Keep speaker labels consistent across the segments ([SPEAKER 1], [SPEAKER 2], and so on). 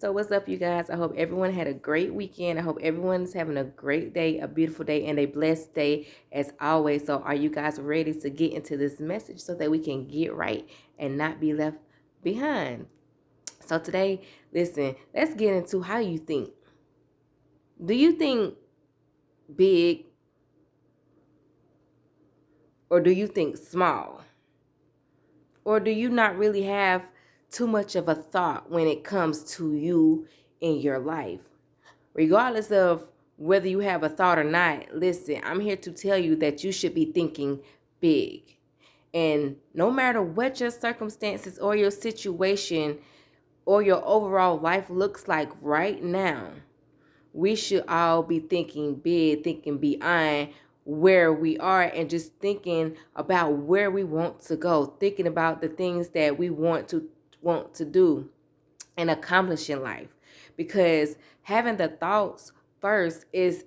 [SPEAKER 1] So what's up, you guys? I hope everyone had a great weekend. I hope everyone's having a great day, a beautiful day, and a blessed day as always. So are you guys ready to get into this message so that we can get right and not be left behind? So today, listen, let's get into how you think. Do you think big or do you think small? Or do you not really have too much of a thought when it comes to you in your life? Regardless of whether you have a thought or not, listen, I'm here to tell you that you should be thinking big. And no matter what your circumstances or your situation or your overall life looks like right now, we should all be thinking big, thinking beyond where we are, and just thinking about where we want to go, thinking about the things that we want to do and accomplish in life. Because having the thoughts first is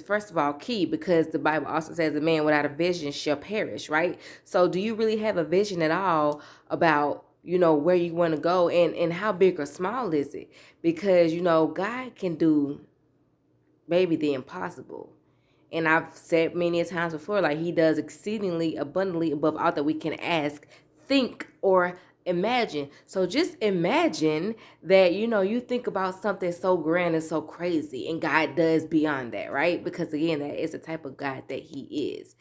[SPEAKER 1] first of all key, because the Bible also says a man without a vision shall perish, right? So do you really have a vision at all about where you want to go, and how big or small is it? Because God can do maybe the impossible. And I've said many a times before, like, he does exceedingly abundantly above all that we can ask, think, or imagine. So just imagine that, you think about something so grand and so crazy, and God does beyond that, right? Because again, that is the type of God that he is.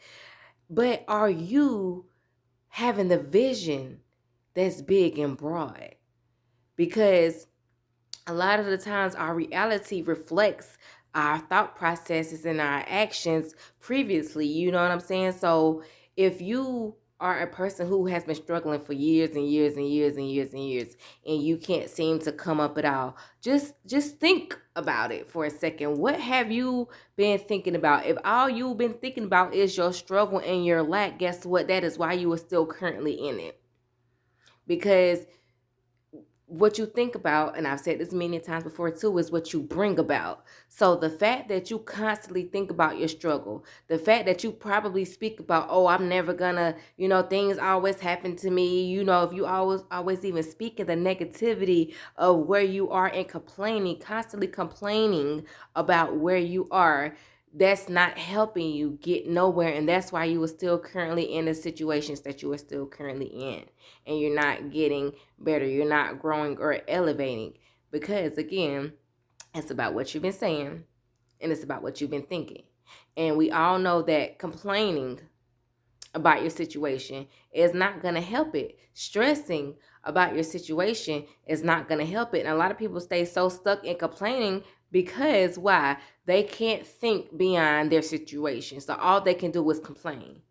[SPEAKER 1] But are you having the vision that's big and broad? Because a lot of the times our reality reflects our thought processes and our actions previously. You know what I'm saying? So if you are a person who has been struggling for years and years and years and years and years, and you can't seem to come up at all, just think about it for a second. What have you been thinking about? If all you've been thinking about is your struggle and your lack, guess what? That is why you are still currently in it. Because what you think about, and I've said this many times before too, is what you bring about. So the fact that you constantly think about your struggle, the fact that you probably speak about, oh, I'm never gonna, things always happen to me, if you always even speak of the negativity of where you are and complaining, constantly complaining about where you are, that's not helping you get nowhere. And that's why you are still currently in the situations that you are still currently in, and you're not getting better, you're not growing or elevating. Because again, it's about what you've been saying, and it's about what you've been thinking. And we all know that complaining about your situation is not going to help it. Stressing about your situation is not going to help it. And a lot of people stay so stuck in complaining because why? They can't think beyond their situation. So all they can do is complain.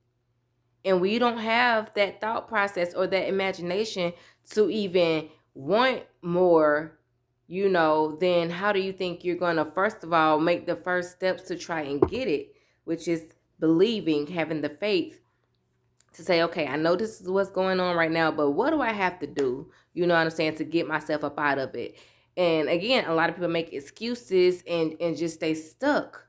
[SPEAKER 1] And when you don't have that thought process or that imagination to even want more, then how do you think you're going to, first of all, make the first steps to try and get it, which is believing, having the faith to say, okay, I know this is what's going on right now, but what do I have to do, you know what I'm saying, to get myself up out of it? And again, a lot of people make excuses and just stay stuck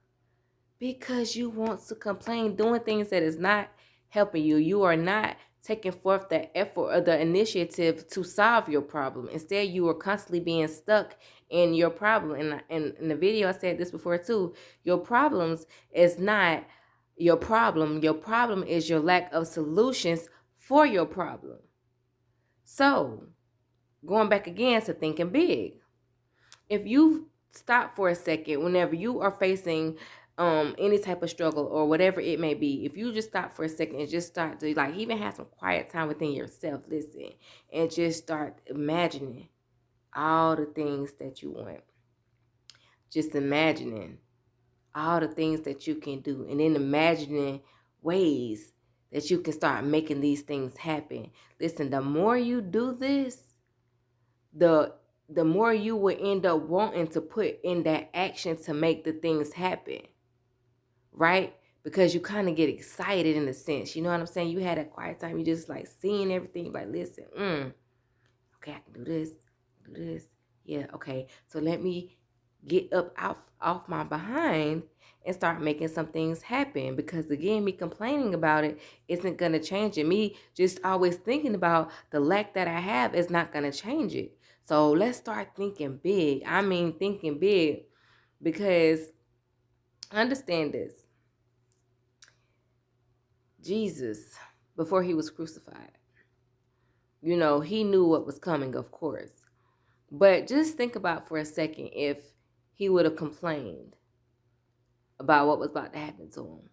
[SPEAKER 1] because you want to complain, doing things that is not helping you. You are not taking forth the effort or the initiative to solve your problem. Instead, you are constantly being stuck in your problem. And in the video, I said this before too. Your problems is not your problem. Your problem is your lack of solutions for your problem. So, going back again to thinking big. If you stop for a second whenever you are facing any type of struggle or whatever it may be, if you just stop for a second and just start to, like, even have some quiet time within yourself, listen, and just start imagining all the things that you want, just imagining all the things that you can do, and then imagining ways that you can start making these things happen. Listen, the more you do this, the more you will end up wanting to put in that action to make the things happen, right? Because you kind of get excited in a sense. You know what I'm saying? You had a quiet time. You just like seeing everything. Like, listen, okay, I can do this, do this. Yeah, okay. So let me get up off my behind and start making some things happen. Because again, me complaining about it isn't gonna change it. Me just always thinking about the lack that I have is not gonna change it. So let's start thinking big. I mean, thinking big, because understand this. Jesus, before he was crucified, he knew what was coming, of course. But just think about for a second if he would have complained about what was about to happen to him.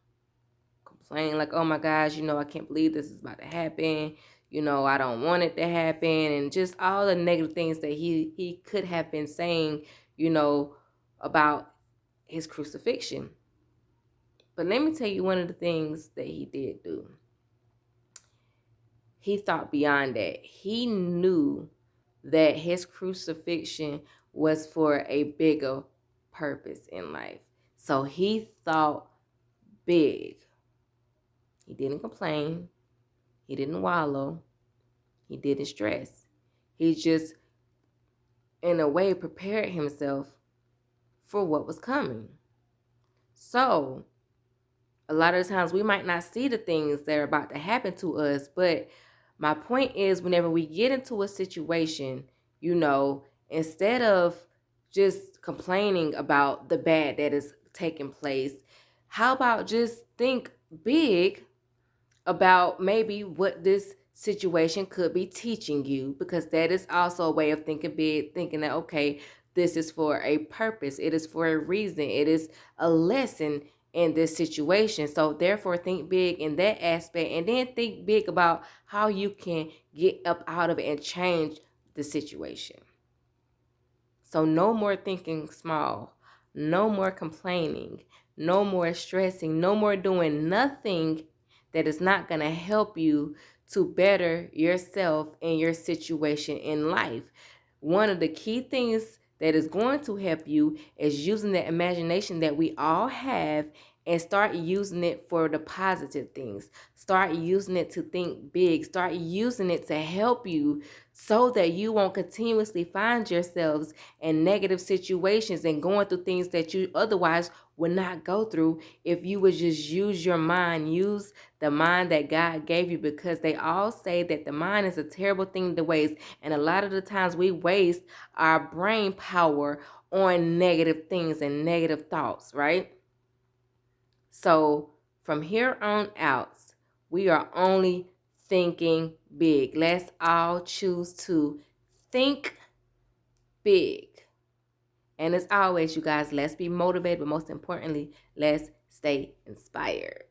[SPEAKER 1] Complain like, oh my gosh, I can't believe this is about to happen. I don't want it to happen. And just all the negative things that he could have been saying, about his crucifixion. But let me tell you one of the things that he did do. He thought beyond that. He knew that his crucifixion was for a bigger purpose in life. So he thought big. He didn't complain. He didn't wallow. He didn't stress. He just, in a way, prepared himself for what was coming. So, a lot of times we might not see the things that are about to happen to us, but my point is, whenever we get into a situation, instead of just complaining about the bad that is taking place, how about just think big about maybe what this situation could be teaching you, because that is also a way of thinking big, thinking that, okay, this is for a purpose. It is for a reason. It is a lesson in this situation. So therefore, think big in that aspect, and then think big about how you can get up out of it and change the situation. So no more thinking small, no more complaining, no more stressing, no more doing nothing that is not going to help you to better yourself and your situation in life. One of the key things that is going to help you is using the imagination that we all have, and start using it for the positive things. Start using it to think big. Start using it to help you so that you won't continuously find yourselves in negative situations and going through things that you otherwise would not go through if you would just use your mind, use the mind that God gave you, because they all say that the mind is a terrible thing to waste. And a lot of the times we waste our brain power on negative things and negative thoughts, right? So from here on out, we are only thinking big. Let's all choose to think big. And as always, you guys, let's be motivated, but most importantly, let's stay inspired.